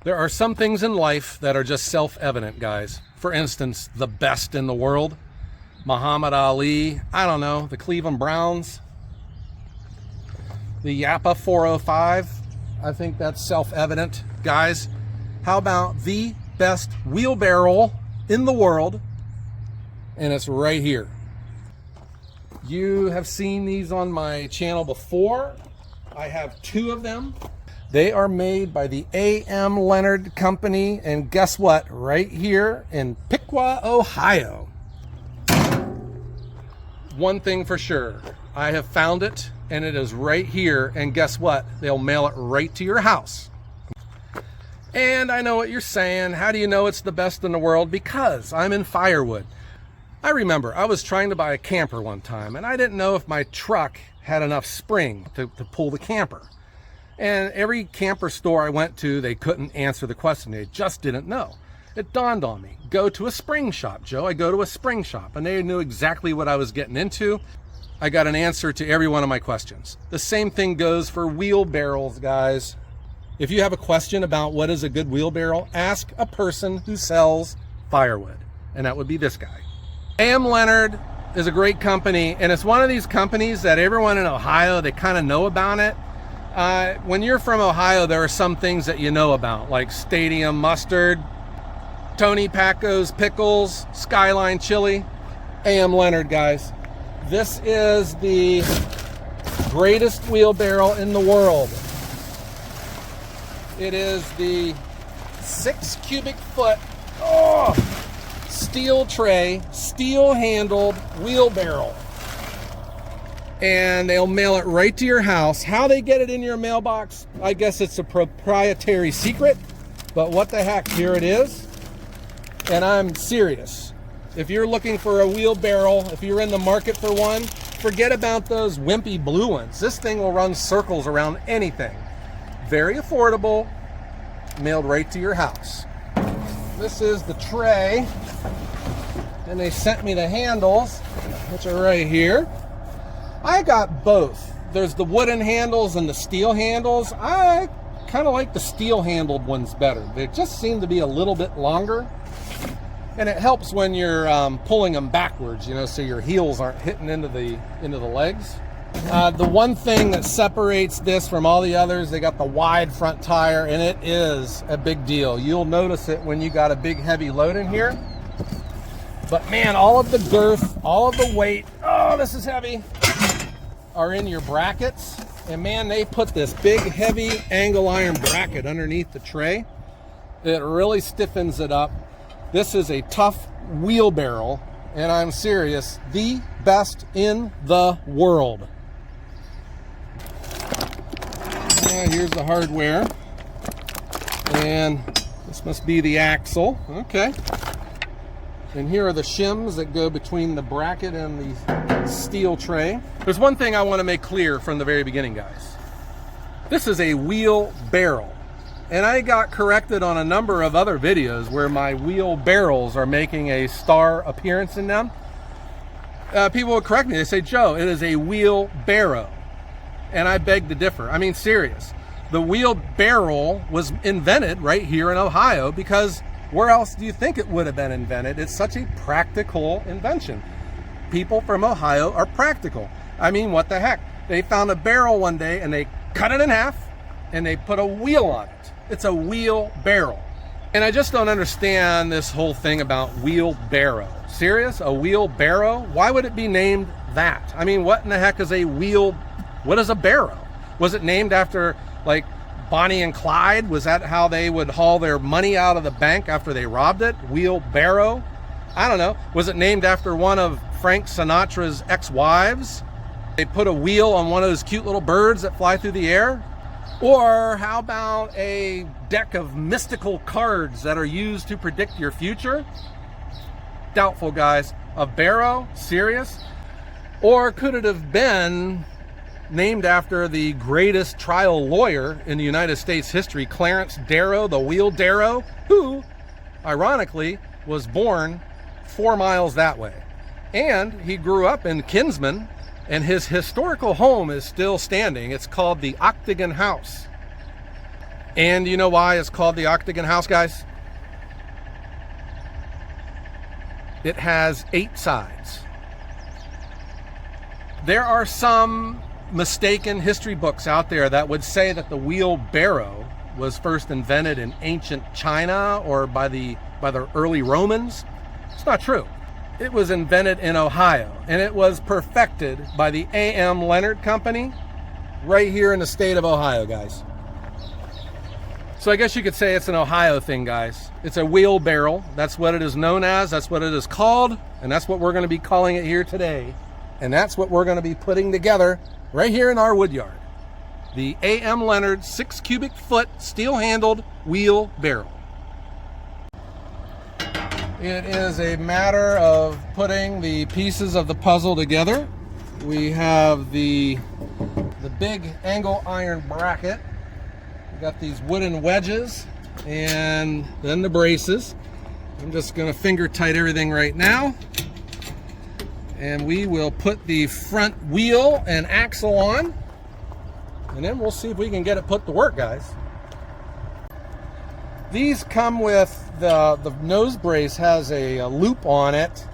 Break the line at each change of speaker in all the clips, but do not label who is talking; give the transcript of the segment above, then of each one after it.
There are some things in life that are just self-evident, guys. For instance, the best in the world, Muhammad Ali, I don't know, the Cleveland Browns, the Japa 405. I think that's self-evident, guys. How about the best wheelbarrow in the world? And it's right here. You have seen these on my channel before. I have 2 of them. They are made by the A.M. Leonard company, and guess what? Right here in Piqua, Ohio. One thing for sure, I have found it, and it is right here, and guess what? They'll mail it right to your house. And I know what you're saying. How do you know it's the best in the world? Because I'm in Firewood. I remember I was trying to buy a camper one time, and I didn't know if my truck had enough spring to pull the camper. And every camper store I went to, they couldn't answer the question. They just didn't know. It dawned on me, go to a spring shop, Joe. I go to a spring shop, and they knew exactly what I was getting into. I got an answer to every one of my questions. The same thing goes for wheelbarrows, guys. If you have a question about what is a good wheelbarrow, ask a person who sells firewood, and that would be this guy. A.M. Leonard is a great company, and it's one of these companies that everyone in Ohio, they kind of know about it. When you're from Ohio, there are some things that you know about, like Stadium Mustard, Tony Paco's Pickles, Skyline Chili. A.M. Leonard, guys. This is the greatest wheelbarrow in the world. It is the 6 cubic foot steel tray, steel handled wheelbarrow. And they'll mail it right to your house. How they get it in your mailbox, I guess it's a proprietary secret, but what the heck, here it is. And I'm serious. If you're looking for a wheelbarrow, if you're in the market for one, forget about those wimpy blue ones. This thing will run circles around anything. Very affordable, mailed right to your house. This is the tray, and they sent me the handles, which are right here. I got both. There's the wooden handles and the steel handles. I kind of like the steel handled ones better. They just seem to be a little bit longer, and it helps when you're pulling them backwards, you know, so your heels aren't hitting into the legs. The one thing that separates this from all the others, they got the wide front tire, and it is a big deal. You'll notice it when you got a big heavy load in here. But man, all of the girth, all of the weight, oh, this is heavy, are in your brackets. And man, they put this big, heavy angle iron bracket underneath the tray. It really stiffens it up. This is a tough wheelbarrow, and I'm serious, the best in the world. Here's the hardware, and this must be the axle. Okay, and here are the shims that go between the bracket and the steel tray. There's one thing I want to make clear from the very beginning, guys. This is a wheelbarrow, and I got corrected on a number of other videos where my wheelbarrows are making a star appearance in them. People would correct me. They say, Joe, it is a wheelbarrow. And I beg to differ. I mean, serious. The wheelbarrow was invented right here in Ohio, because where else do you think it would have been invented? It's such a practical invention. People from Ohio are practical. I mean, what the heck? They found a barrel one day and they cut it in half and they put a wheel on it. It's a wheelbarrow. And I just don't understand this whole thing about wheelbarrow. Serious? A wheelbarrow? Why would it be named that? I mean, what in the heck is a wheel? What is a barrow? Was it named after, like, Bonnie and Clyde? Was that how they would haul their money out of the bank after they robbed it? Wheelbarrow? I don't know. Was it named after one of Frank Sinatra's ex-wives? They put a wheel on one of those cute little birds that fly through the air? Or how about a deck of mystical cards that are used to predict your future? Doubtful, guys. A barrow? Serious? Or could it have been named after the greatest trial lawyer in the United States history, Clarence Darrow, the Wheelbarrow, who, ironically, was born 4 miles that way. And he grew up in Kinsman, and his historical home is still standing. It's called the Octagon House. And you know why it's called the Octagon House, guys? It has 8 sides. There are some mistaken history books out there that would say that the wheelbarrow was first invented in ancient China or by the early Romans. It's not true. It was invented in Ohio, and it was perfected by the A.M. Leonard Company right here in the state of Ohio, guys. So I guess you could say it's an Ohio thing, guys. It's a wheelbarrow. That's what it is known as. That's what it is called. And that's what we're going to be calling it here today. And that's what we're going to be putting together right here in our wood yard. The A.M. Leonard 6 cubic foot steel handled wheelbarrow. It is a matter of putting the pieces of the puzzle together. We have the big angle iron bracket. We got these wooden wedges and then the braces. I'm just going to finger tight everything right now. And we will put the front wheel and axle on. And then we'll see if we can get it put to work, guys. These come with the nose brace has a loop on it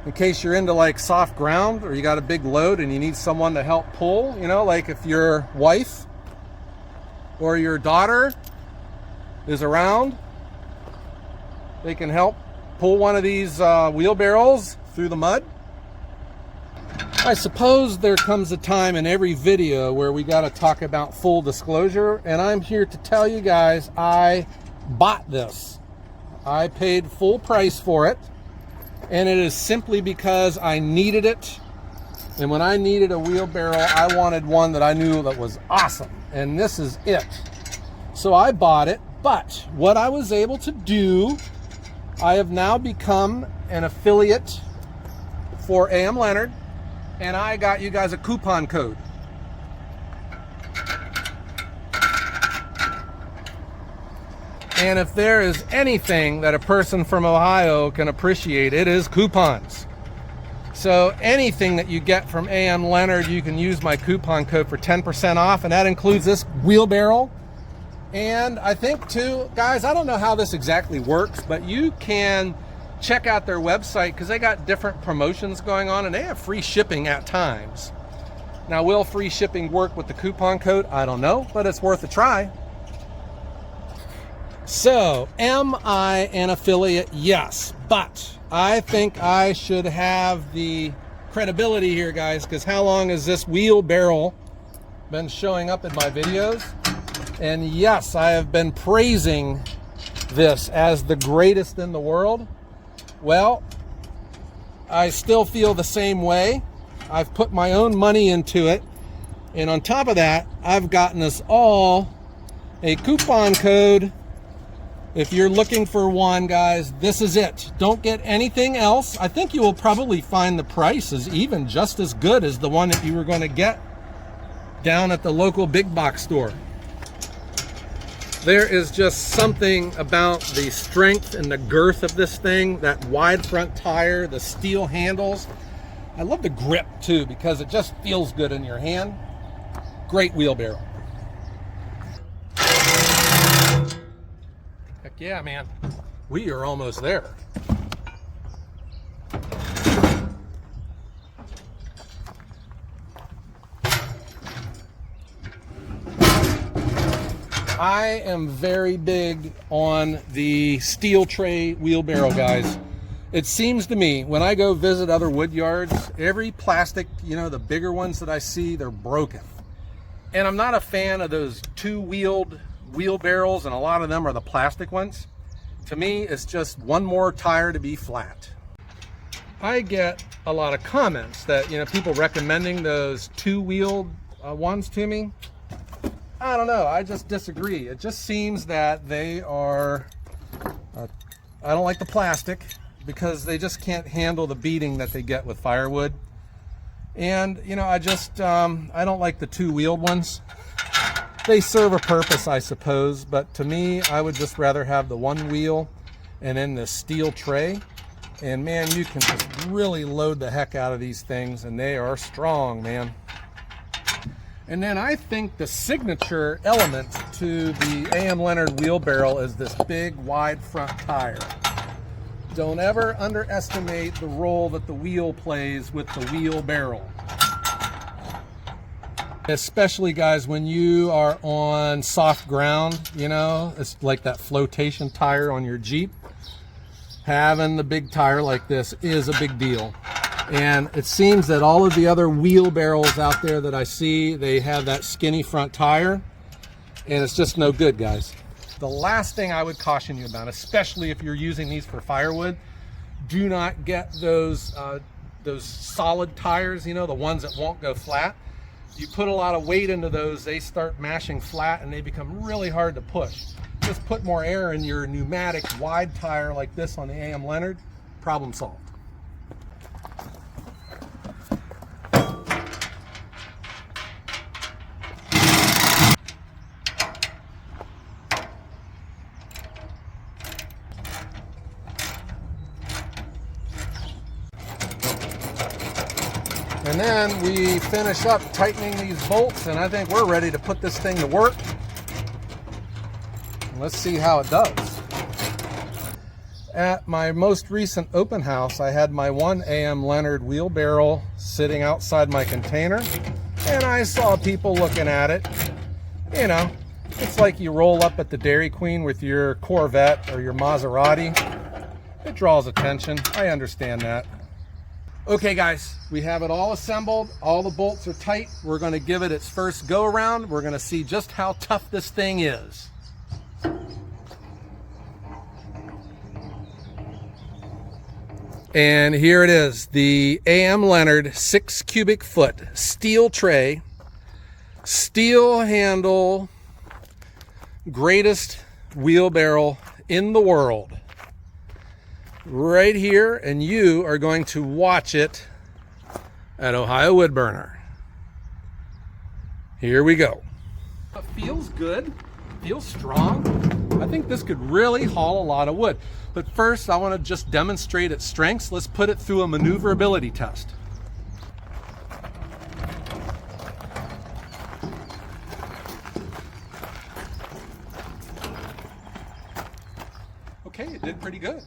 in case you're into like soft ground or you got a big load and you need someone to help pull, you know, like if your wife or your daughter is around, they can help pull one of these wheelbarrows through the mud. I suppose there comes a time in every video where we got to talk about full disclosure, and I'm here to tell you guys I bought this. I paid full price for it, and it is simply because I needed it. And when I needed a wheelbarrow, I wanted one that I knew that was awesome, and this is it. So I bought it, but what I was able to do, I have now become an affiliate for A.M. Leonard, and I got you guys a coupon code. And if there is anything that a person from Ohio can appreciate, it is coupons. So anything that you get from A.M. Leonard, you can use my coupon code for 10% off, and that includes this wheelbarrow. And I think too, guys, I don't know how this exactly works, but you can check out their website because they got different promotions going on and they have free shipping at times. Now, will free shipping work with the coupon code? I don't know, but it's worth a try. So, am I an affiliate? Yes, but I think I should have the credibility here, guys, because how long has this wheelbarrow been showing up in my videos? And yes, I have been praising this as the greatest in the world. Well, I still feel the same way. I've put my own money into it. And on top of that, I've gotten us all a coupon code. If you're looking for one, guys, this is it. Don't get anything else. I think you will probably find the price is even just as good as the one that you were going to get down at the local big box store. There is just something about the strength and the girth of this thing, that wide front tire, the steel handles. I love the grip too because it just feels good in your hand. Great wheelbarrow. Heck yeah, man. We are almost there. I am very big on the steel tray wheelbarrow, guys. It seems to me when I go visit other wood yards, every plastic, you know, the bigger ones that I see, they're broken. And I'm not a fan of those two-wheeled wheelbarrows, and a lot of them are the plastic ones. To me, it's just one more tire to be flat. I get a lot of comments that, you know, people recommending those two-wheeled ones to me. I don't know, I just disagree. It just seems that they are, I don't like the plastic because they just can't handle the beating that they get with firewood. And, you know, I don't like the two-wheeled ones. They serve a purpose, I suppose, but to me, I would just rather have the one wheel and then the steel tray. And man, you can just really load the heck out of these things, and they are strong, man. And then I think the signature element to the A.M. Leonard wheelbarrow is this big wide front tire. Don't ever underestimate the role that the wheel plays with the wheelbarrow. Especially, guys, when you are on soft ground, you know, it's like that flotation tire on your Jeep. Having the big tire like this is a big deal. And it seems that all of the other wheelbarrows out there that I see, they have that skinny front tire, and it's just no good, guys. The last thing I would caution you about, especially if you're using these for firewood, do not get those solid tires, you know, the ones that won't go flat. You put a lot of weight into those, they start mashing flat and they become really hard to push. Just put more air in your pneumatic wide tire like this on the A.M. Leonard, problem solved. And then we finish up tightening these bolts, and I think we're ready to put this thing to work. Let's see how it does. At my most recent open house, I had my one A.M. Leonard wheelbarrow sitting outside my container, and I saw people looking at it. You know, it's like you roll up at the Dairy Queen with your Corvette or your Maserati. It draws attention. I understand that. Okay, guys, we have it all assembled. All the bolts are tight. We're going to give it its first go around. We're going to see just how tough this thing is. And here it is, the A.M. Leonard 6 cubic foot steel tray, steel handle, greatest wheelbarrow in the world. Right here, and you are going to watch it at Ohio Wood Burner. Here we go. It feels good, feels strong. I think this could really haul a lot of wood. But first, I want to just demonstrate its strengths. Let's put it through a maneuverability test. Okay, it did pretty good.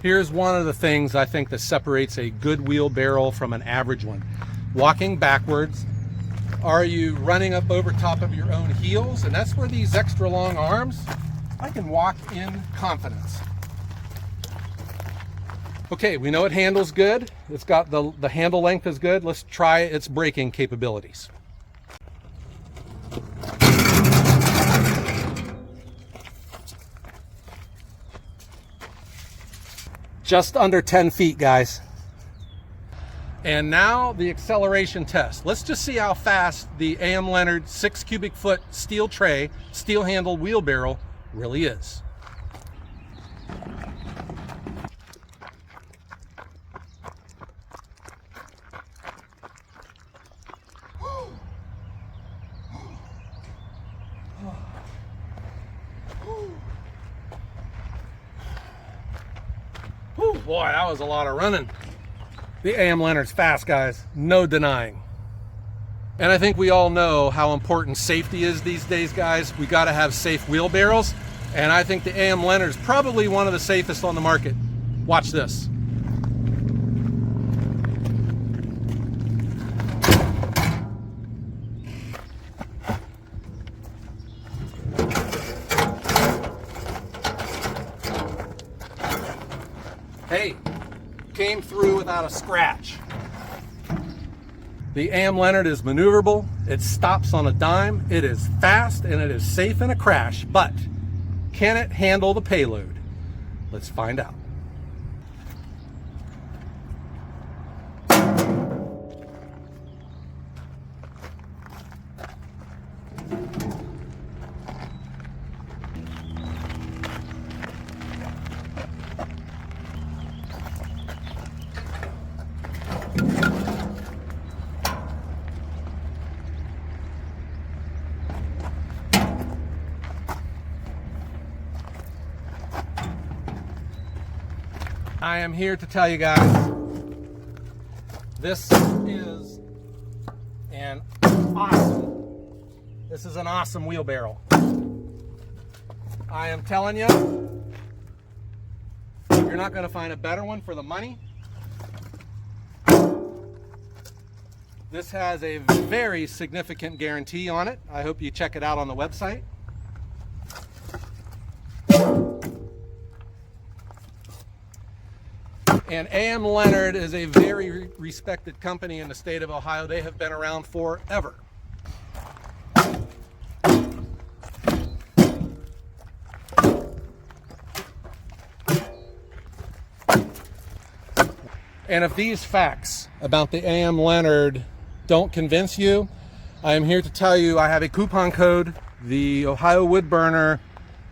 Here's one of the things I think that separates a good wheelbarrow from an average one. Walking backwards. Are you running up over top of your own heels? And that's where these extra long arms, I can walk in confidence. Okay, we know it handles good. It's got the handle length is good. Let's try its braking capabilities. Just under 10 feet, guys. And now the acceleration test. Let's just see how fast the A.M. Leonard 6 cubic foot steel tray, steel handled wheelbarrow really is. Whew, boy, that was a lot of running. The A.M. Leonard's fast, guys, no denying. And I think we all know how important safety is these days, guys. We got to have safe wheelbarrows, and I think the A.M. Leonard's probably one of the safest on the market. Watch this. Hey, came through without a scratch. The A.M. Leonard is maneuverable, it stops on a dime, it is fast, and it is safe in a crash, but can it handle the payload? Let's find out. I am here to tell you guys, this is an awesome wheelbarrow. I am telling you, you're not going to find a better one for the money. This has a very significant guarantee on it. I hope you check it out on the website. And A.M. Leonard is a very respected company in the state of Ohio. They have been around forever. And if these facts about the A.M. Leonard don't convince you, I am here to tell you I have a coupon code, the Ohio Wood Burner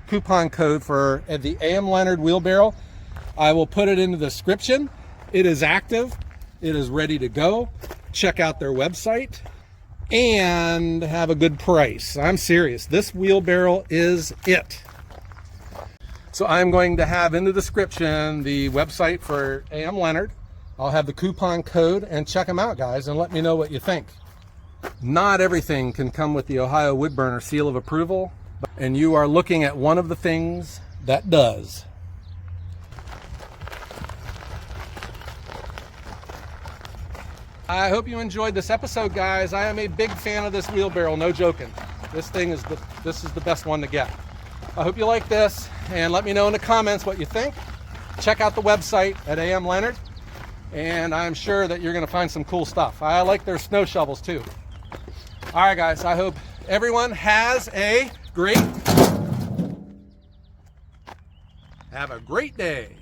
coupon code for the A.M. Leonard wheelbarrow. I will put it in the description. It is active. It is ready to go. Check out their website and have a good price. I'm serious. This wheelbarrow is it. So I'm going to have in the description the website for A.M. Leonard. I'll have the coupon code, and check them out, guys, and let me know what you think. Not everything can come with the Ohio Wood Burner seal of approval, and you are looking at one of the things that does. I hope you enjoyed this episode, guys. I am a big fan of this wheelbarrow, no joking. This is the best one to get. I hope you like this, and let me know in the comments what you think. Check out the website at A.M. Leonard, and I'm sure that you're going to find some cool stuff. I like their snow shovels too. All right, guys, I hope everyone has a great day.